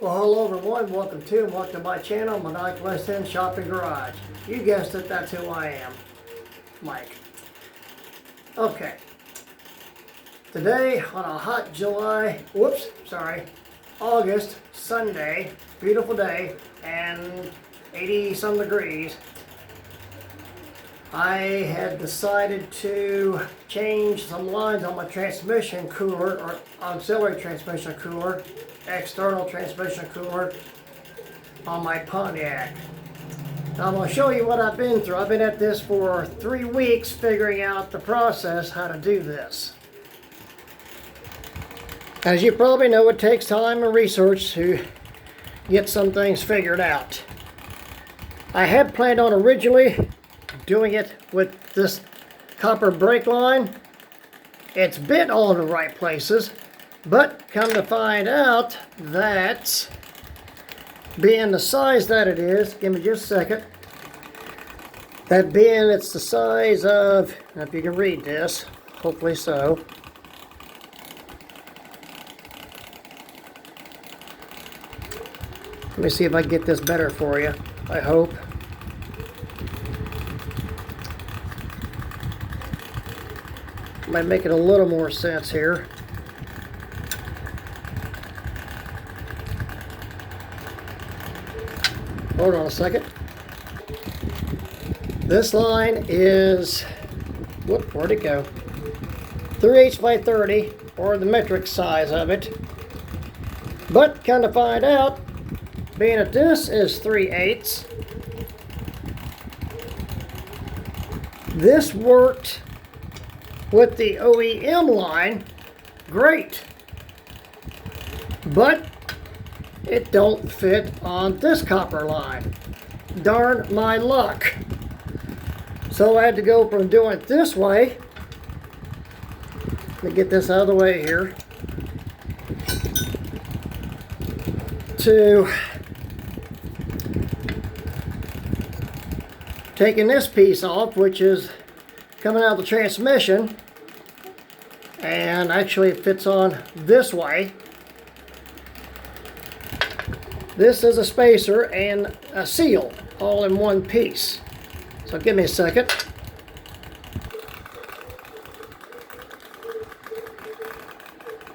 Well, hello everyone, welcome to my channel, my s10 shopping garage. You guessed it, that's who I am, Mike. Okay, today on a hot August, Sunday, beautiful day, and 80 some degrees, I had decided to change some lines on my transmission cooler, or auxiliary transmission cooler, external transmission cooler on my Pontiac. Now I'm going to show you what I've been through. I've been at this for 3 weeks figuring out the process how to do this. As you probably know, it takes time and research to get some things figured out. I had planned on originally doing it with this copper brake line. It's bit all in the right places, but come to find out that being the size that it is, give me just a second, that being it's the size of, if you can read this, hopefully so. Let me see if I can get this better for you, I hope. Might make it a little more sense here. Hold on a second. This line is, where'd it go? 3/8 by 30, or the metric size of it. But kind of find out, being that this is 3/8, this worked with the OEM line great, but it don't fit on this copper line. Darn my luck. So I had to go from doing it this way. Let me get this out of the way here. To taking this piece off, which is coming out of the transmission, and actually it fits on this way. This is a spacer and a seal all in one piece. So give me a second.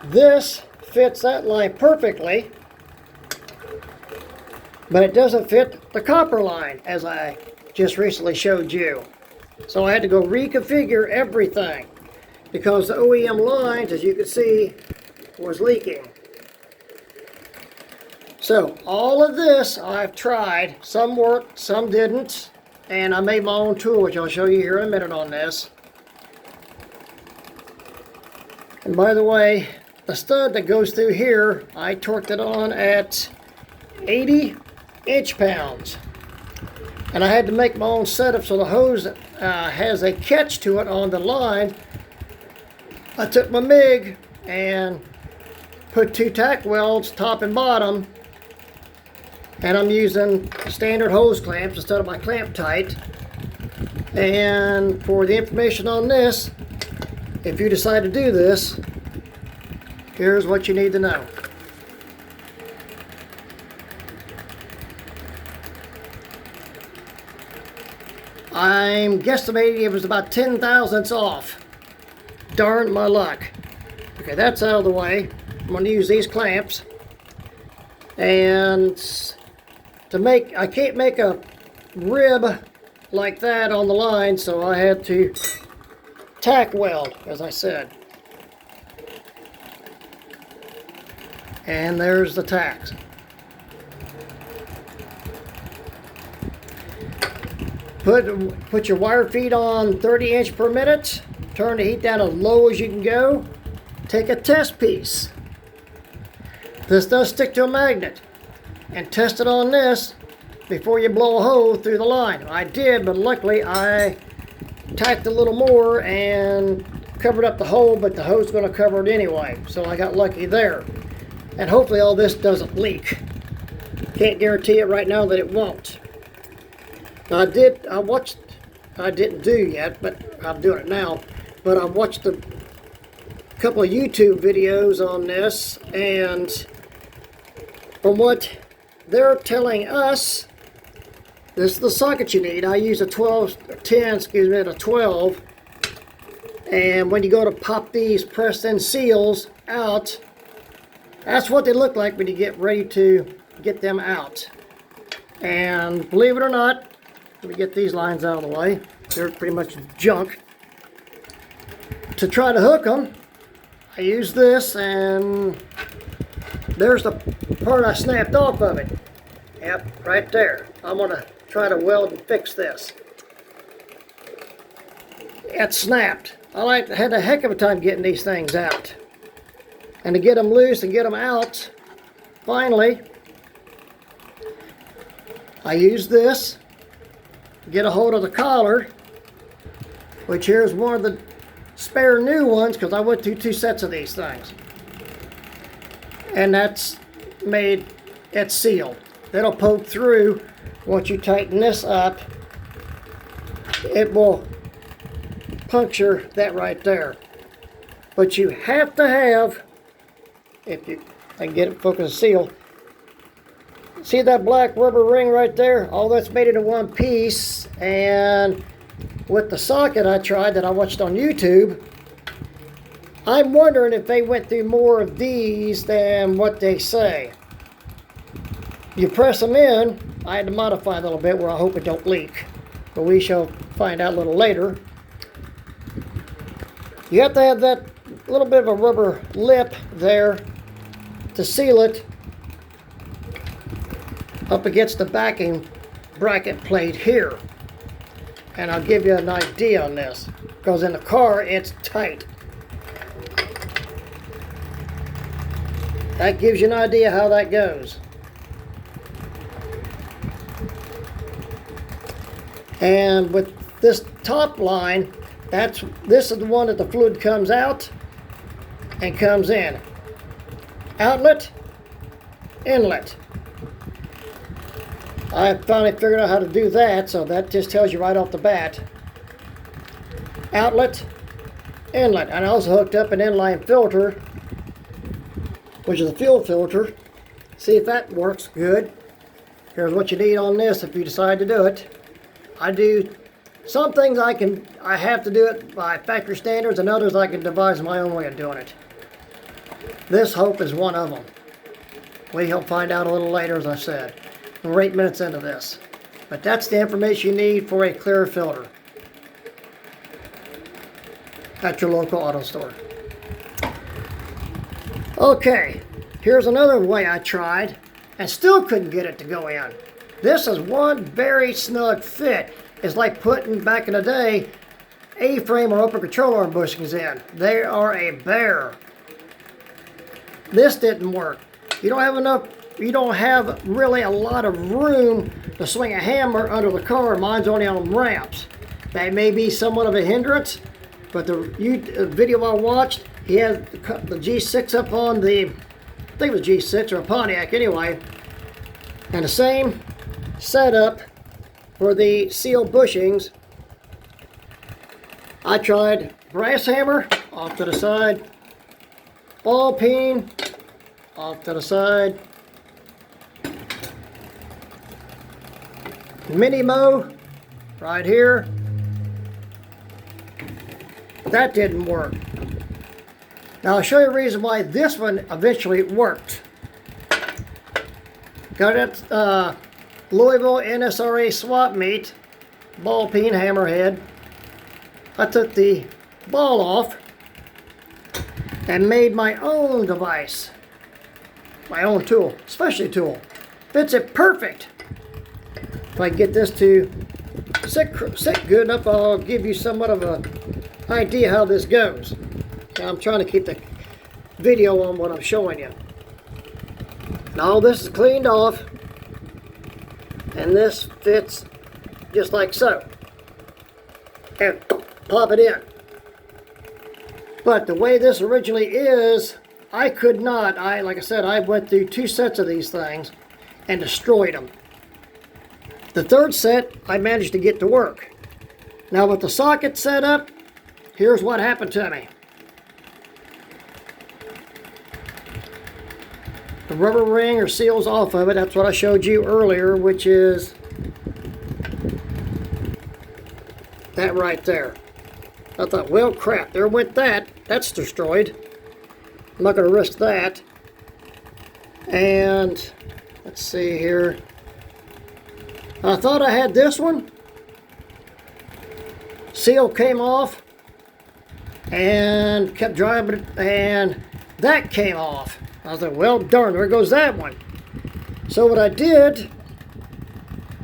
This fits that line perfectly, but it doesn't fit the copper line as I just recently showed you. So I had to go reconfigure everything because the OEM lines, as you can see, was leaking. So all of this I've tried. Some worked, some didn't, and I made my own tool, which I'll show you here in a minute on this. And by the way, the stud that goes through here, I torqued it on at 80 inch-pounds. And I had to make my own setup so the hose has a catch to it on the line. I took my MIG and put 2 tack welds, top and bottom, and I'm using standard hose clamps instead of my clamp tight. And for the information on this, if you decide to do this, here's what you need to know. I'm guesstimating it was about 10 thousandths off. Darn my luck. Okay, that's out of the way. I'm going to use these clamps. And I can't make a rib like that on the line, so I had to tack weld, as I said. And there's the tacks. Put your wire feed on 30 inch per minute. Turn the heat down as low as you can go. Take a test piece. This does stick to a magnet. And test it on this before you blow a hole through the line. I did, but luckily I tacked a little more and covered up the hole, but the hose is going to cover it anyway. So I got lucky there. And hopefully all this doesn't leak. Can't guarantee it right now that it won't. Now I didn't do yet, but I'm doing it now. But I watched a couple of YouTube videos on this, and from what they're telling us, this is the socket you need. I use a 10, excuse me, a 12. And when you go to pop these pressed-in seals out, that's what they look like when you get ready to get them out. And believe it or not, let me get these lines out of the way. They're pretty much junk. To try to hook them, I use this, and there's the part I snapped off of it. Yep, right there. I'm going to try to weld and fix this. It snapped. Had a heck of a time getting these things out. And to get them loose and get them out, finally, I use this, get a hold of the collar, which here's one of the spare new ones, because I went through 2 sets of these things. And that's made it sealed. It'll poke through. Once you tighten this up, it will puncture that right there. But you have to have, if you I can get it focused seal, see that black rubber ring right there? All that's made into one piece. And with the socket I tried that I watched on YouTube, I'm wondering if they went through more of these than what they say. You press them in. I had to modify a little bit where I hope it don't leak, but we shall find out a little later. You have to have that little bit of a rubber lip there to seal it up against the backing bracket plate here. And I'll give you an idea on this, because in the car it's tight. That gives you an idea how that goes. And with this top line, this is the one that the fluid comes out and comes in. Outlet, inlet. I finally figured out how to do that, so that just tells you right off the bat. Outlet, inlet. And I also hooked up an inline filter, which is a fuel filter. See if that works good. Here's what you need on this if you decide to do it. I do some things I have to do it by factory standards, and others I can devise my own way of doing it. This hope is one of them. We'll find out a little later, as I said. We're 8 minutes into this. But that's the information you need for a clear filter at your local auto store. Okay, here's another way I tried and still couldn't get it to go in. This is one very snug fit. It's like putting, back in the day, A-frame or open control arm bushings in. They are a bear. This didn't work. You don't have really a lot of room to swing a hammer under the car. Mine's only on ramps. That may be somewhat of a hindrance, but the video I watched, he had the G6 up on the, I think it was G6 or a Pontiac anyway, and the same setup for the seal bushings. I tried brass hammer off to the side, ball peen off to the side, mini mow right here. That didn't work. Now I'll show you a reason why this one eventually worked. Got it Louisville NSRA swap meet, ball peen hammerhead. I took the ball off and made my own device, my own tool, specialty tool. Fits it perfect. If I get this to sit good enough, I'll give you somewhat of an idea how this goes. Now I'm trying to keep the video on what I'm showing you. Now this is cleaned off, and this fits just like so. And pop it in. But the way this originally is, I could not, like I said, I went through 2 sets of these things and destroyed them. The 3rd set, I managed to get to work. Now with the socket set up, here's what happened to me. The rubber ring or seals off of it. That's what I showed you earlier, which is that right there. I thought, well, crap, there went that. That's destroyed. I'm not going to risk that. And let's see here. I thought I had this one. Seal came off and kept driving it, and that came off. I was like, well, darn, there goes that one. So what I did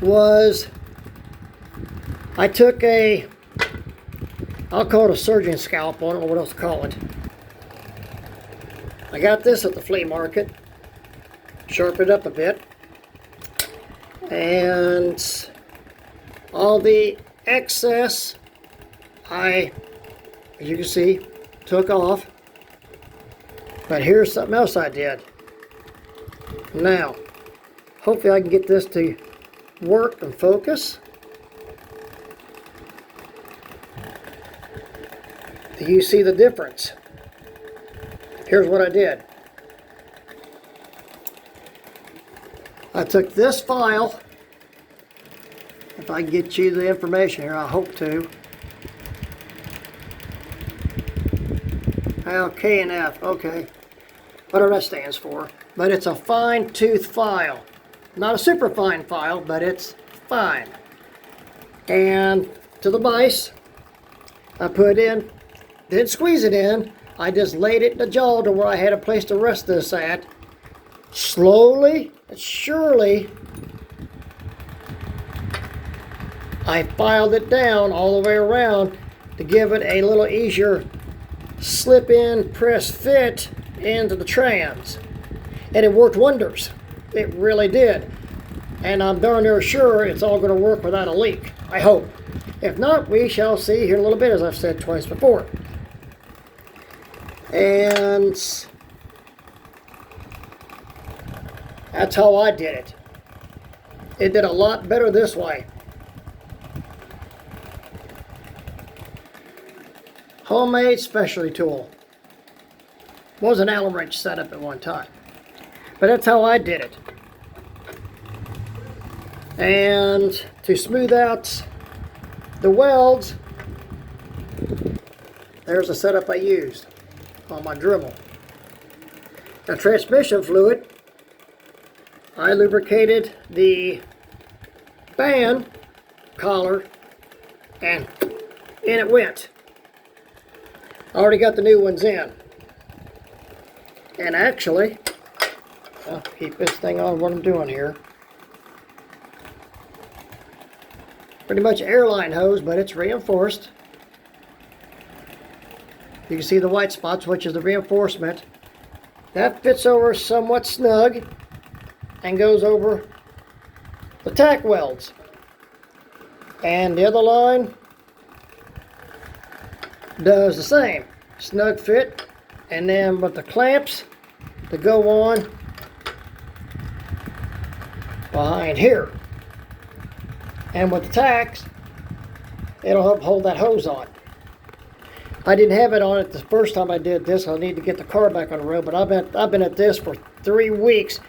was I took a, I'll call it a surgeon scalpel, I don't know what else to call it. I got this at the flea market, sharpened it up a bit, and all the excess I, as you can see, took off. But here's something else I did. Now, hopefully I can get this to work and focus. Do you see the difference? Here's what I did. I took this file, if I can get you the information here, I hope to. K&F, okay, whatever that stands for. But it's a fine tooth file. Not a super fine file, but it's fine. And to the vise, I put in, didn't squeeze it in, I just laid it in the jaw to where I had a place to rest this at. Slowly and surely, I filed it down all the way around to give it a little easier slip in, press fit into the trans. And it worked wonders. It really did. And I'm darn near sure it's all going to work without a leak. I hope. If not, we shall see here in a little bit, as I've said twice before. And that's how I did it. It did a lot better this way. Homemade specialty tool. Was an Allen wrench setup at one time. But that's how I did it. And to smooth out the welds, there's the setup I used on my drimal. Now, transmission fluid, I lubricated the band collar and in it went. I already got the new ones in. And actually, I'll keep this thing on what I'm doing here. Pretty much airline hose, but it's reinforced. You can see the white spots, which is the reinforcement. That fits over somewhat snug and goes over the tack welds. And the other line does the same. Snug fit. And then with the clamps to go on behind here. And with the tacks, it'll help hold that hose on. I didn't have it on it the first time I did this. I need to get the car back on the road, but I've been at this for 3 weeks,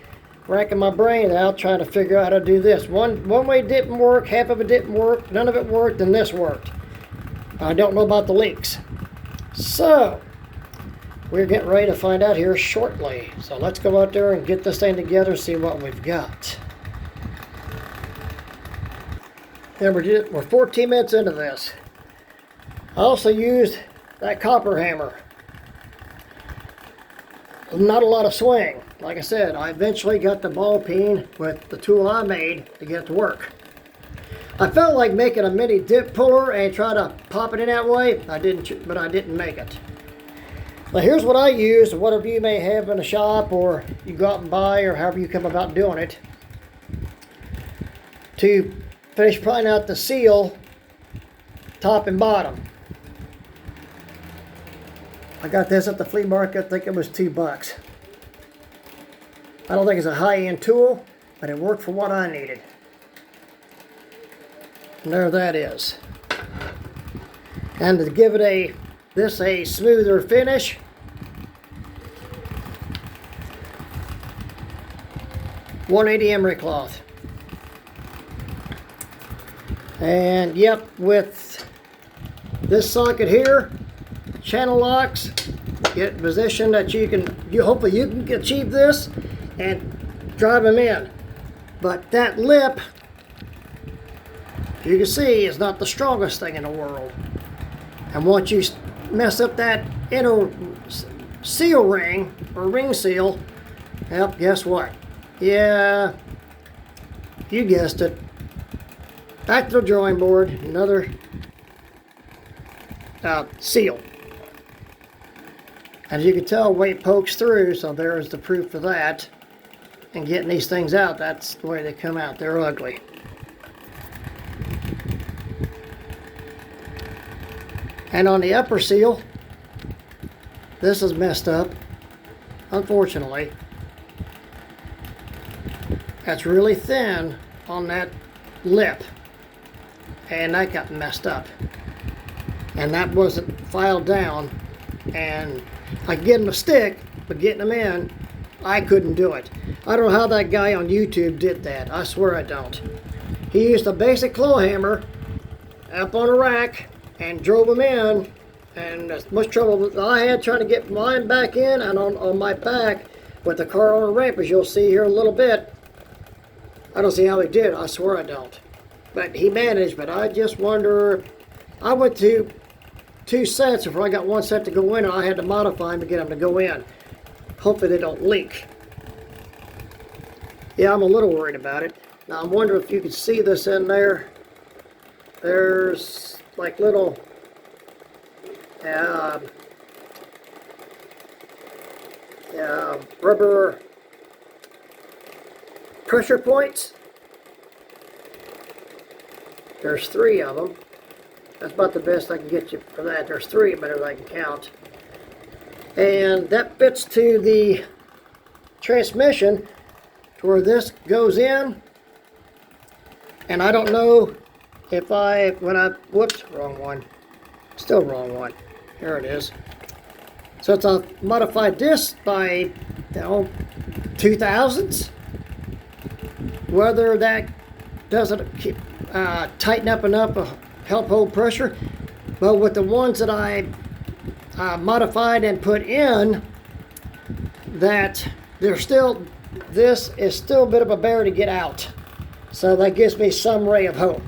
racking my brain out trying to figure out how to do this. One way didn't work, half of it didn't work, none of it worked, and this worked. I don't know about the leaks. So, we're getting ready to find out here shortly. So let's go out there and get this thing together and see what we've got. And we're 14 minutes into this. I also used that copper hammer. Not a lot of swing. Like I said, I eventually got the ball peen with the tool I made to get it to work. I felt like making a mini dip puller and try to pop it in that way. But I didn't make it. Now here's what I use, whatever you may have in a shop or you go out and buy or however you come about doing it, to finish prying out the seal, top and bottom. I got this at the flea market, I think it was $2. I don't think it's a high-end tool, but it worked for what I needed. And there that is. And to give it this a smoother finish, 180 emery cloth. And yep, with this socket here, channel locks, get in position that hopefully you can achieve this and drive them in. But that lip, you can see, is not the strongest thing in the world. And once you mess up that inner seal ring, or ring seal, well, guess what? Yeah, you guessed it. Back to the drawing board, another seal. As you can tell, weight pokes through, so there's the proof for that. And getting these things out, that's the way they come out. They're ugly. And on the upper seal, this is messed up, unfortunately. That's really thin on that lip, and that got messed up. And that wasn't filed down, and I could get them to stick, but getting them in, I couldn't do it. I don't know how that guy on YouTube did that. I swear I don't. He used a basic claw hammer up on a rack and drove them in, and as much trouble as I had trying to get mine back in and on my back with the car on a ramp, as you'll see here in a little bit. I don't see how he did. I swear I don't. But he managed, but I just wonder. I went to 2 sets before I got 1 set to go in, and I had to modify them to get them to go in. Hopefully they don't leak. Yeah, I'm a little worried about it. Now I'm wondering if you can see this in there. There's like little rubber pressure points. There's 3 of them. That's about the best I can get you for that. There's 3, but as I can count. And that fits to the transmission to where this goes in. And I don't know if whoops, wrong one. Still wrong one. Here it is. So it's a modified disc by, 2000s. Whether that doesn't keep, tighten up enough to help hold pressure. But with the ones that I modified and put in, that this is still a bit of a bear to get out. So that gives me some ray of hope.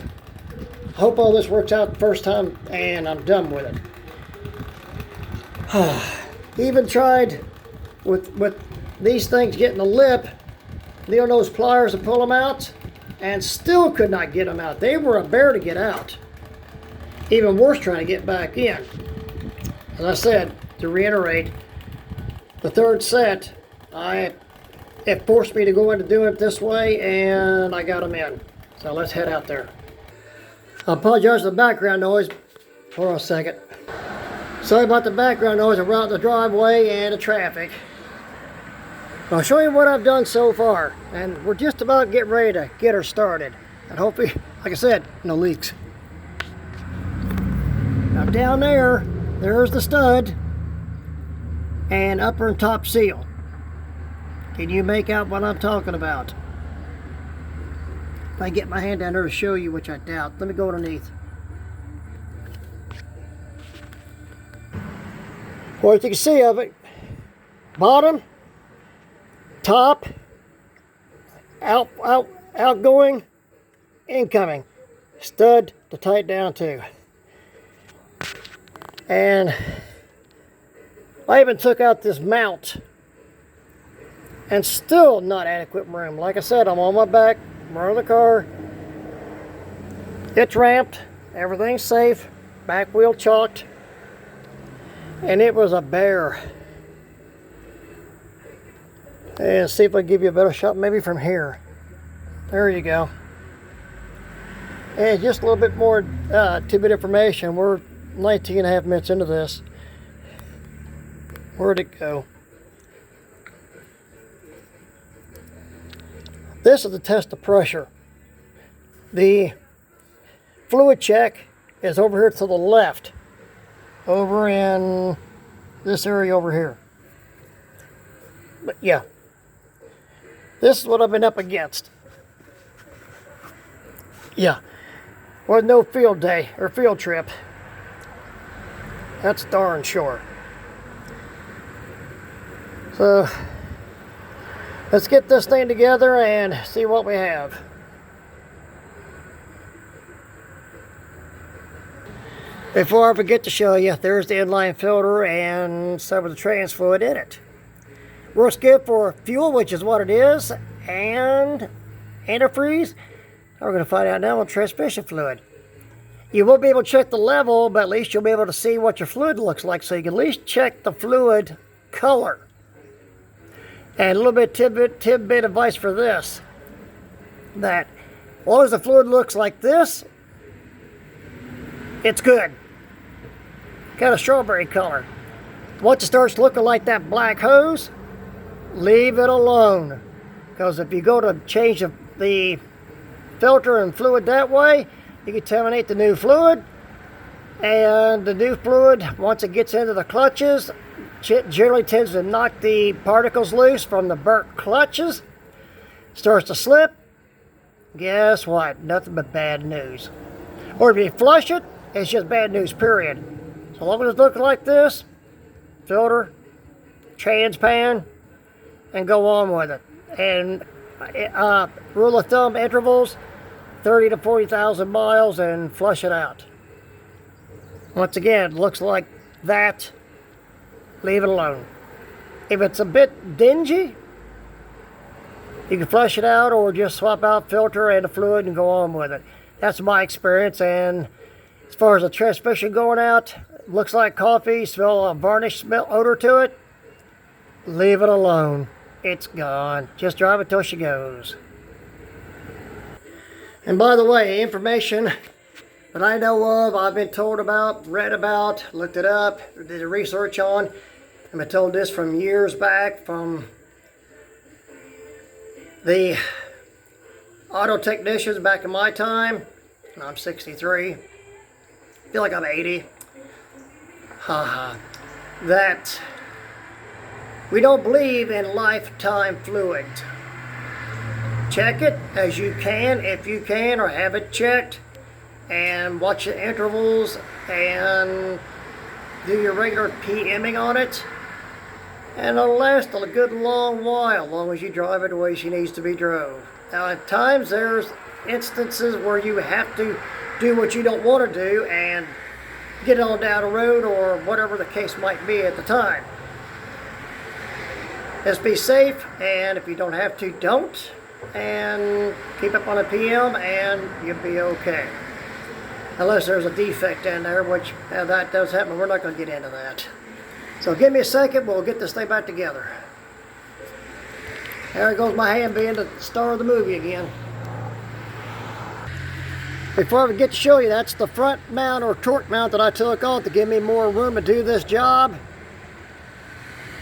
Hope all this works out the first time and I'm done with it. Even tried with these things getting the lip, those pliers to pull them out, and still could not get them out. They were a bear to get out. Even worse trying to get back in. As I said, to reiterate, the 3rd set, it forced me to go into doing it this way, and I got them in. So let's head out there. I apologize for the background noise. Hold on a second. Sorry about the background noise around the driveway and the traffic. I'll show you what I've done so far, and we're just about getting ready to get her started. And hopefully, like I said, no leaks. Now down there's the stud and upper and top seal. Can you make out what I'm talking about? If I get my hand down there to show you, which I doubt, let me go underneath. What you can see of it, bottom, top, outgoing, incoming, stud to tighten down to. And I even took out this mount, and still not adequate room. Like I said, I'm on my back, I'm running the car, it's ramped, everything's safe, back wheel chalked, and it was a bear. And see if I can give you a better shot, maybe from here. There you go. And just a little bit more tidbit information. We're 19 and a half minutes into this. Where'd it go? This is the test of pressure. The fluid check is over here to the left, over in this area over here. But yeah, This is what I've been up against. Yeah, was no field day or field trip. That's darn sure. So let's get this thing together and see what we have. Before I forget to show you, there's the inline filter and some of the trans fluid in it. Works good for fuel, which is what it is, and antifreeze. We're going to find out now on transmission fluid. You won't be able to check the level, but at least you'll be able to see what your fluid looks like, so you can at least check the fluid color. And a little bit tidbit advice for this, that as long as the fluid looks like this, it's good. Kind of strawberry color. Once it starts looking like that black hose, leave it alone. Because if you go to change the filter and fluid that way, you contaminate the new fluid. And the new fluid, once it gets into the clutches, it generally tends to knock the particles loose from the burnt clutches. Starts to slip. Guess what? Nothing but bad news. Or if you flush it, it's just bad news, period. So long as it's looking like this, filter, trans pan, and go on with it. And rule of thumb intervals, 30 to 40,000 miles, and flush it out. Once again, it looks like that, leave it alone. If it's a bit dingy, you can flush it out or just swap out filter and the fluid and go on with it. That's my experience. And as far as the transmission going out, looks like coffee, smell a varnish smell odor to it, leave it alone. It's gone. Just drive it till she goes. And by the way, information that I know of, I've been told about, read about, looked it up, did the research on. I've been told this from years back from the auto technicians back in my time. I'm 63. Feel like I'm 80. That we don't believe in lifetime fluid. Check it as you can, if you can, or have it checked, and watch the intervals and do your regular PMing on it, and it'll last a good long while, as long as you drive it the way she needs to be drove. Now at times there's instances where you have to do what you don't want to do and get on down the road or whatever the case might be at the time. Just be safe, and if you don't have to, don't, and keep up on a PM and you'll be okay. Unless there's a defect in there, which that does happen. We're not going to get into that. So give me a second, we'll get this thing back together. There goes my hand being the star of the movie again. Before I get to show you, that's the front mount or torque mount that I took off to give me more room to do this job.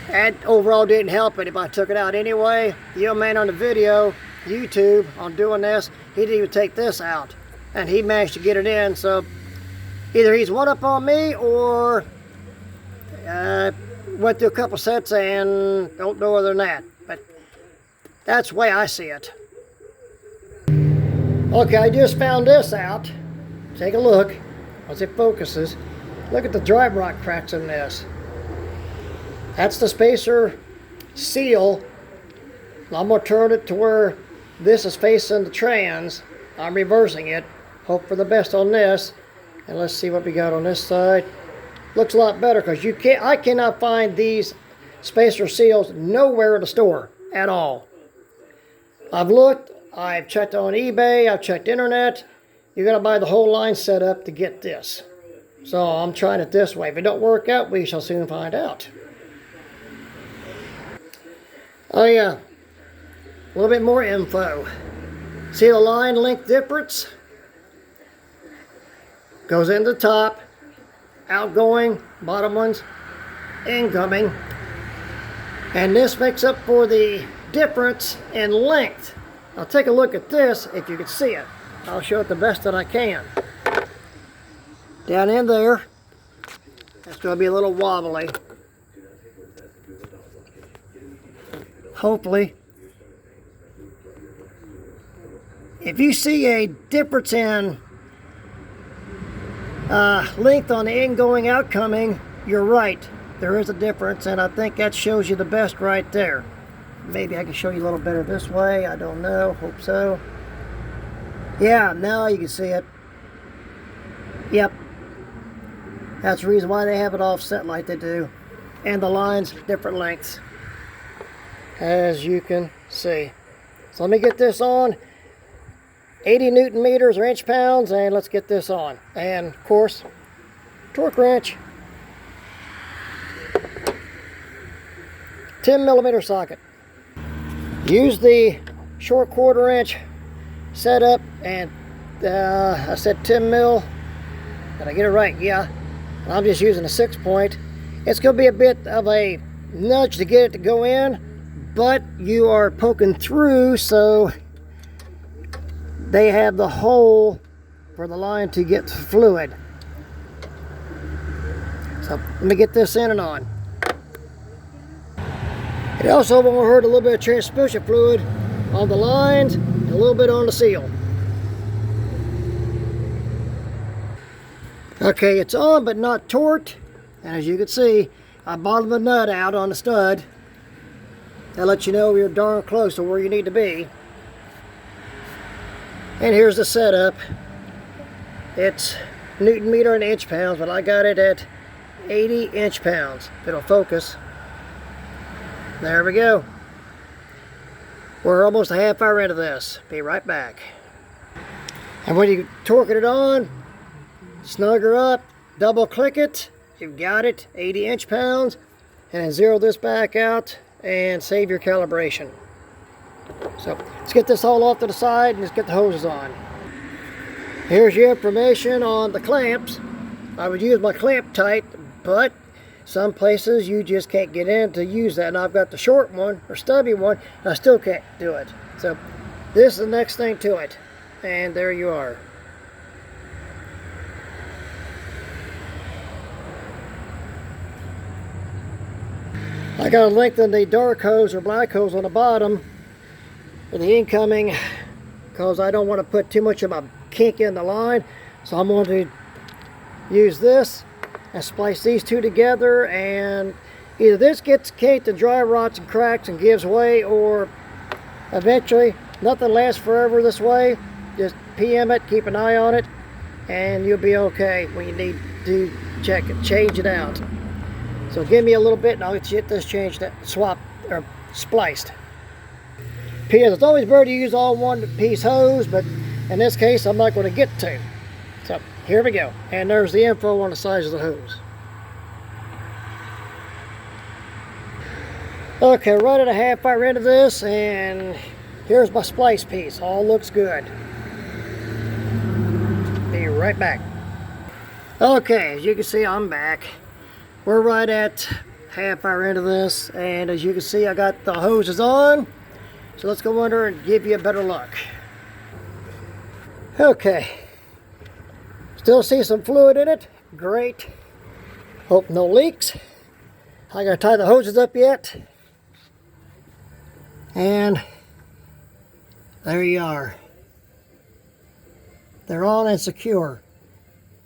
And overall didn't help it if I took it out anyway. The young man on the video, YouTube, on doing this, he didn't even take this out. And he managed to get it in, so either he's one up on me or went through a couple sets and don't know other than that. But that's the way I see it. Okay, I just found this out. Take a look as it focuses. Look at the drive rock cracks in this. That's the spacer seal. I'm going to turn it to where this is facing the trans. I'm reversing it. Hope for the best on this. And let's see what we got on this side. Looks a lot better because I cannot find these spacer seals nowhere in the store at all. I've looked, I've checked on eBay, I've checked internet. You're going to buy the whole line set up to get this. So I'm trying it this way. If it don't work out, we shall soon find out. Oh yeah, a little bit more info. See the line length difference? Goes in the top, outgoing, bottom ones, incoming. And this makes up for the difference in length. Now take a look at this if you can see it. I'll show it the best that I can. Down in there, that's going to be a little wobbly. Hopefully If you see a difference in length on the ingoing outcoming, you're right. There is a difference, and I think that shows you the best right there. Maybe I can show you a little better this way. I don't know. Hope so. Yeah, now you can see it. Yep. That's the reason why they have it offset like they do. And the lines different lengths, as you can see. So let me get this on. 80 Newton meters or inch pounds, and let's get this on. And of course, torque wrench. 10 millimeter socket. Use the short 1/4 inch setup, and I said 10 mil. Did I get it right? Yeah. I'm just using a 6-point. It's going to be a bit of a nudge to get it to go in, but you are poking through, so they have the hole for the line to get fluid. So let me get this in and on. It also won't hurt a little bit of transmission fluid on the lines and a little bit on the seal. Okay, it's on but not torqued. And as you can see, I bottomed the nut out on the stud. That lets you know you're darn close to where you need to be. And here's the setup. It's Newton meter and inch pounds, but I got it at 80 inch pounds. It'll focus. There we go. We're almost a half hour into this. Be right back. And when you torque it on, snug her up, double click it, you've got it, 80 inch pounds, and then zero this back out and save your calibration. So let's get this all off to the side and let's get the hoses on. Here's your information on the clamps. I would use my clamp tight, but some places you just can't get in to use that. And I've got the short one or stubby one, and I still can't do it. So this is the next thing to it. And there you are. I got to lengthen the dark hose or black hose on the bottom for the incoming, because I don't want to put too much of a kink in the line. So I'm going to use this and splice these two together, and either this gets kinked and dry rots and cracks and gives way, or eventually nothing lasts forever this way. Just PM it, keep an eye on it, and you'll be okay when you need to check it, change it out. So give me a little bit and I'll get this changed, swapped or spliced. P.S. It's always better to use all one piece hose, but in this case I'm not going to get to. So here we go. And there's the info on the size of the hose. Okay, right at a half hour into this, and here's my splice piece. All looks good. Be right back. Okay, as you can see, I'm back. We're right at half hour into this, and as you can see, I got the hoses on. So let's go under and give you a better look. Okay. Still see some fluid in it. Great. Hope no leaks. I gotta tie the hoses up yet. And there you are. They're on and secure.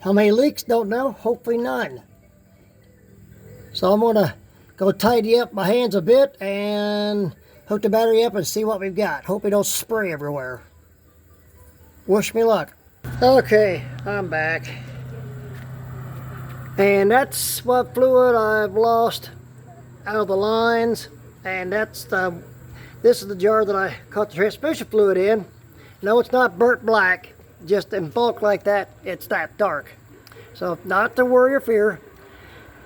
How many leaks? Don't know. Hopefully none. So I'm gonna go tidy up my hands a bit and hook the battery up and see what we've got. Hope it don't spray everywhere. Wish me luck. Okay, I'm back. And that's what fluid I've lost out of the lines. And that's this is the jar that I caught the transmission fluid in. No, it's not burnt black. Just in bulk like that, it's that dark. So not to worry or fear.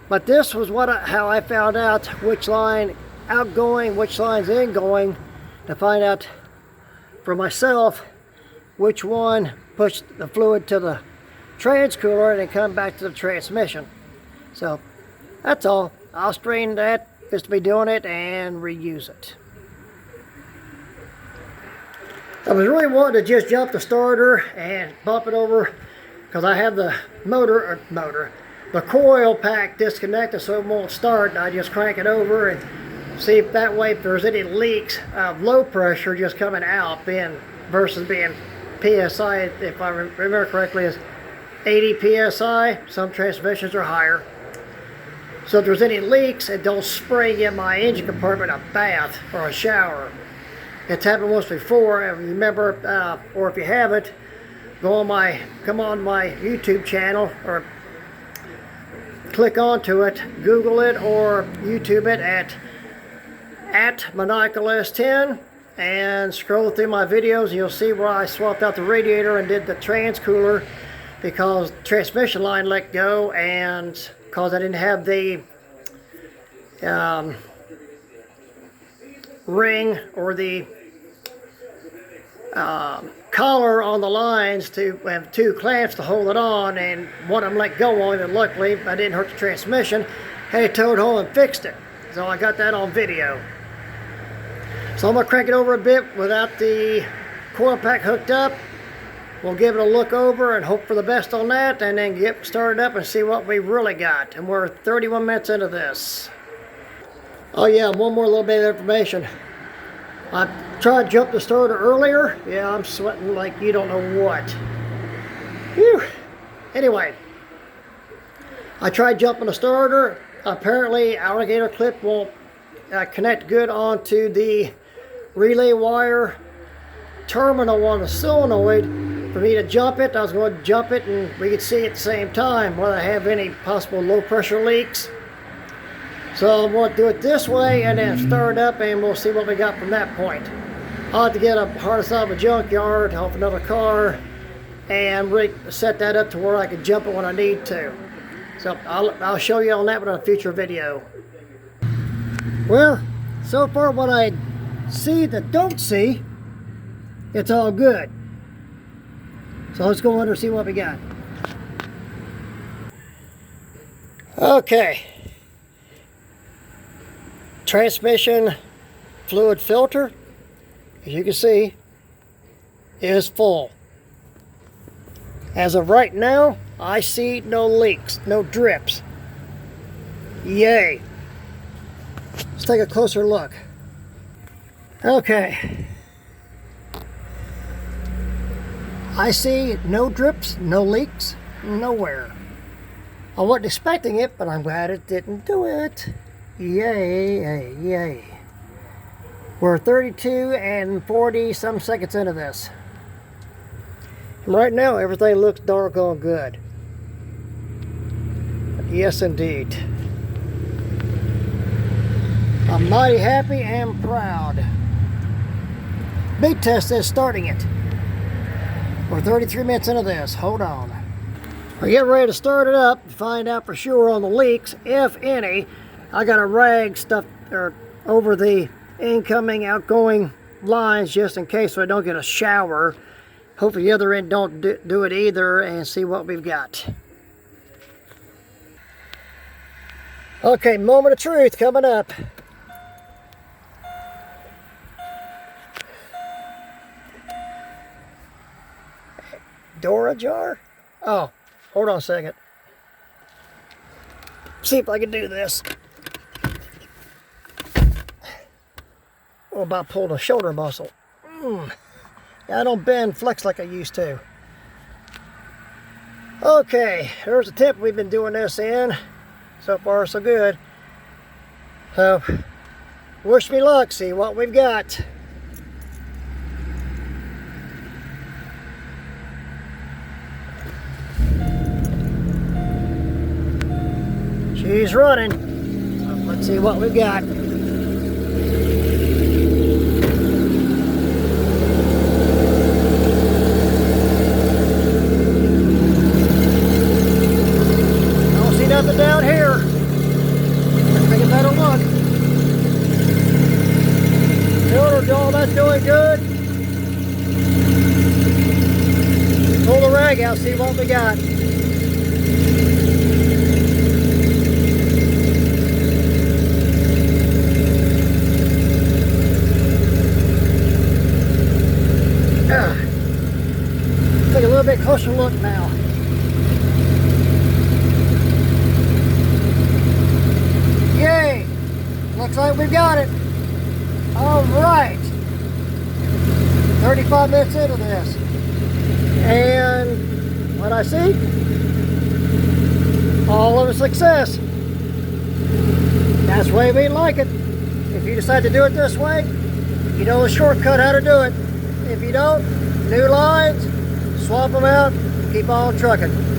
But this was how I found out which line outgoing, which line's ingoing, to find out for myself which one pushed the fluid to the transcooler and then come back to the transmission. So that's all. I'll strain that just to be doing it and reuse it. I was really wanting to just jump the starter and bump it over because I have the the coil pack disconnected so it won't start. I just crank it over and see if that way if there's any leaks of low pressure just coming out versus being PSI, if I remember correctly, is 80 PSI. Some transmissions are higher. So if there's any leaks, it don't spray in my engine compartment a bath or a shower. It's happened once before. If you remember, or if you haven't, come on my YouTube channel or click onto it, Google it or YouTube it at maniacal s10 and scroll through my videos and you'll see where I swapped out the radiator and did the trans cooler because the transmission line let go, and because I didn't have the ring or the collar on the lines to have two clamps to hold it on, and one of them let go on it, and luckily I didn't hurt the transmission. Had it towed home and fixed it, so I got that on video. So I'm going to crank it over a bit without the coil pack hooked up. We'll give it a look over and hope for the best on that, and then get started up and see what we really got. And we're 31 minutes into this. Oh yeah, one more little bit of information. I tried to jump the starter earlier. Yeah, I'm sweating like you don't know what. Whew. Anyway, I tried jumping the starter. Apparently, alligator clip won't connect good onto the relay wire terminal on the solenoid. For me to jump it, I was going to jump it and we could see at the same time whether I have any possible low pressure leaks. So I'm going to do it this way and then start it up and we'll see what we got from that point. I'll have to get a harness out of a junkyard off another car and set that up to where I can jump it when I need to. So I'll show you on that one in a future video. Well, so far what I see that don't see, it's all good. So let's go under and see what we got. Okay. Transmission fluid filter, as you can see, is full. As of right now, I see no leaks, no drips. Yay. Let's take a closer look. Okay. I see no drips, no leaks, nowhere. I wasn't expecting it, but I'm glad it didn't do it. Yay, yay, yay. We're 32 and 40 some seconds into this. And right now, everything looks doggone good. Yes, indeed. I'm mighty happy and proud. Beat test is starting it. We're 33 minutes into this. Hold on. We're getting ready to start it up to find out for sure on the leaks, if any. I got a rag stuffed over the incoming, outgoing lines just in case so I don't get a shower. Hopefully the other end don't do it either, and see what we've got. Okay, moment of truth coming up. Door ajar? Oh, hold on a second. See if I can do this. Oh, about pulled a shoulder muscle. I don't bend, flex like I used to. Okay, there's the tip we've been doing this in. So far, so good. So, wish me luck, see what we've got. She's running. So let's see what we've got. Don't see nothing down here. Let's take a better look. Filter jaw, that's doing good. Pull the rag out, see what we got. Take a little bit closer look now. Yay! Looks like we've got it. All right. 35 minutes into this. And what I see, all of a success. That's the way we like it. If you decide to do it this way, you know the shortcut how to do it. If you don't, new lines, swap them out, keep on trucking.